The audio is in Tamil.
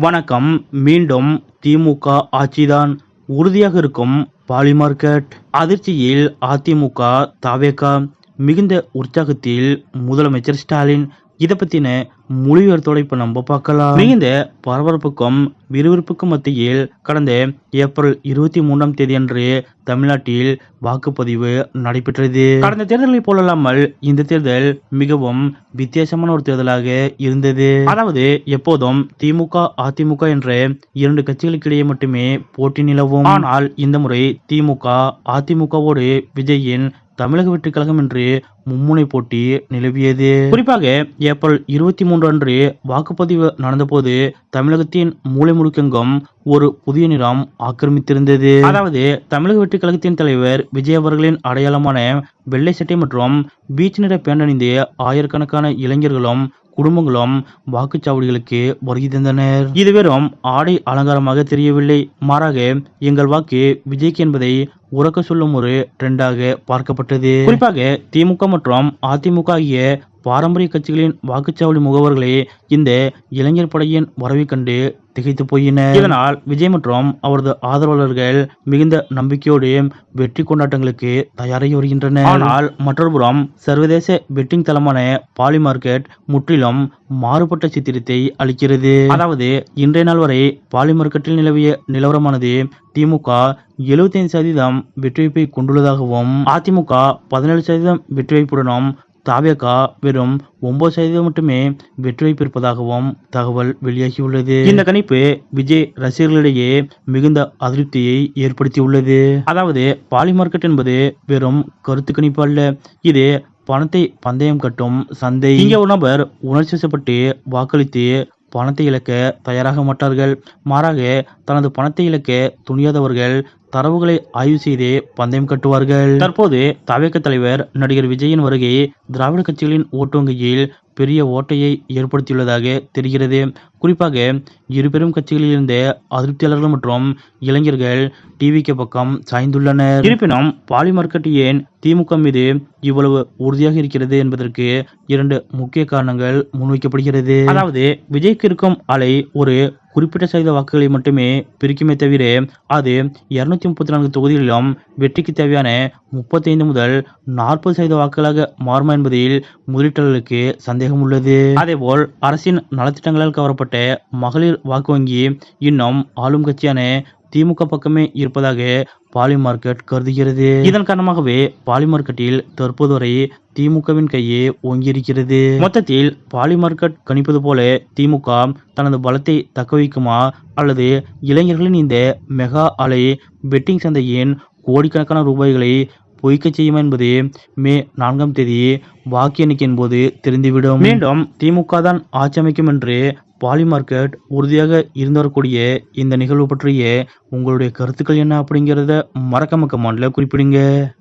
வணக்கம். மீண்டும் திமுக ஆட்சிதான் உறுதியாக இருக்கும் பாலிமார்க்கெட் அதிர்ச்சியில் அதிமுக தாவேகா மிகுந்த உற்சாகத்தில் முதலமைச்சர் ஸ்டாலின் இதை பத்தின முழு விவரத்தோட இப்ப நம்ம பார்க்கலாம். மிகுந்த பரபரப்புக்கும் விறுவிறுப்புக்கும் மத்தியில் கடந்த ஏப்ரல் 23ஆம் தேதி அன்று தமிழ்நாட்டில் வாக்குப்பதிவு நடைபெற்றது. கடந்த தேர்தலை போலல்லாமல் இந்த தேர்தல் மிகவும் வித்தியாசமான ஒரு தேர்தலாக இருந்தது. அதாவது எப்போதும் திமுக அதிமுக என்ற இரண்டு கட்சிகளுக்கிடையே மட்டுமே போட்டி நிலவும். ஆனால் இந்த முறை திமுக அதிமுகவோடு விஜயின் தமிழக வெற்றி கழகம் என்று மும்முனை போட்டி நிலவியது. குறிப்பாக ஏப்ரல் 23 அன்று வாக்குப்பதிவு நடந்தபோது தமிழகத்தின் மூலை முடுக்கெங்கும் ஒரு புதிய நிறம் ஆக்கிரமித்திருந்தது. அதாவது தமிழக வெற்றி கழகத்தின் தலைவர் விஜய் அவர்களின் அடையாளமான வெள்ளை சட்டை மற்றும் பீச் நிற பேண்ட் அணிந்து ஆயிரக்கணக்கான இளைஞர்களும் குடும்பங்களும் வாக்குச்சாவடிகளுக்கு வருகை தந்தனர். இது வெறும் ஆடை அலங்காரமாக தெரியவில்லை, மாறாக எங்கள் வாக்கு விஜய்க்கு என்பதை உறக்க சொல்லும் ஒரு ட்ரெண்டாக பார்க்கப்பட்டது. குறிப்பாக திமுக மற்றும் அதிமுக ஆகிய பாரம்பரிய கட்சிகளின் வாக்குச்சாவடி முகவர்களே இந்த இளைஞர் படையின் வரவை கண்டு திகைத்து போயினர். இதனால் விஜய் மற்றும் அவரது ஆதரவாளர்கள் மிகுந்த நம்பிக்கையோடு வெற்றி கொண்டாட்டங்களுக்கு தயாராகி வருகின்றனர். ஆனால் மற்றொருபுறம் சர்வதேச பெட்டிங் தளமான பாலிமார்க்கெட் முற்றிலும் மாறுபட்ட சித்திரத்தை அளிக்கிறது. அதாவது இன்றைய நாள் வரை பாலிமார்க்கெட்டில் நிலவிய நிலவரமானது திமுக 75% வெற்றி வாய்ப்பை கொண்டுள்ளதாகவும் அதிமுக 17% வெற்றி வாய்ப்புடனும் தாவேகா வெறும் 9% மட்டுமே வெற்றி வாய்ப்பு இருப்பதாகவும் தகவல் வெளியாகியுள்ளது. இந்த கணிப்பு விஜய் ரசிகர்களிடையே மிகுந்த அதிருப்தியை ஏற்படுத்தியுள்ளது. அதாவது பாலிமார்க்கெட் என்பது வெறும் கருத்து கணிப்பு அல்ல, இது பணத்தை பந்தயம் கட்டும் சந்தை. இங்கே ஒரு நபர் உணர்ச்சி வசப்பட்டு வாக்களித்து பணத்தை இழக்க தயாராக மாட்டார்கள். மாறாக தனது பணத்தை இழக்க துணியாதவர்கள் தரவுகளை ஆய்வு செய்து பந்தயம் கட்டுவார்கள். தற்போது தவேக தலைவர் நடிகர் விஜயின் வருகை திராவிட கட்சிகளின் ஓட்டு வங்கியில் பெரிய ஓட்டையை ஏற்படுத்தியுள்ளதாக தெரிகிறது. குறிப்பாக இரு பெரும் கட்சிகளில் இருந்த அதிருப்தியாளர்கள் மற்றும் இளைஞர்கள் டிவிக்கு பக்கம் சாய்ந்துள்ளனர். இருப்பினும் பாலிமார்க்கெட் ஏன் திமுக மீது இவ்வளவு உறுதியாக இருக்கிறது என்பதற்கு இரண்டு முக்கிய காரணங்கள் முன்வைக்கப்படுகிறது. அதாவது விஜய்க்கு இருக்கும் அலை ஒரு குறிப்பிட்ட சதவீத வாக்குகளை மட்டுமே பிரிக்குமே தவிர அது 234 தொகுதிகளிலும் வெற்றிக்கு தேவையான 35 முதல் 40% வாக்குகளாக மாறுமா என்பதில் முதலீட்டாளர்களுக்கு சந்தேகம் உள்ளது. அதேபோல் அரசின் நலத்திட்டங்களால் கவரப்பட்ட மகளிர் வாக்கு வங்கி இன்னும் ஆளும் கட்சியான திமுக பக்கமே இருப்பதாக பாலிமார்க்கெட் கருதுகிறது. இதன் காரணமாகவே பாலிமார்க்கெட்டில் தற்போது வரை திமுகவின் கையே ஓங்கியிருக்கிறது. மொத்தத்தில் பாலிமார்க்கெட் கணிப்பது போல திமுக தனது பலத்தை தக்க வைக்குமா அல்லது இளைஞர்களின் இந்த மெகா அலை பெட்டிங் சந்தையின் கோடிக்கணக்கான ரூபாய்களை பொய்க்க செய்யுமா என்பது மே 4ஆம் தேதி வாக்கு எண்ணிக்கையின் போது தெரிந்துவிடும். மீண்டும் திமுக தான் ஆட்சி அமைக்கும் என்று பாலிமார்க்கெட் உறுதியாக இருந்து வரக்கூடிய இந்த நிகழ்வு பற்றிய உங்களுடைய கருத்துக்கள் என்ன அப்படிங்கிறத மறக்காம கமெண்ட்ல குறிப்பிடுங்க.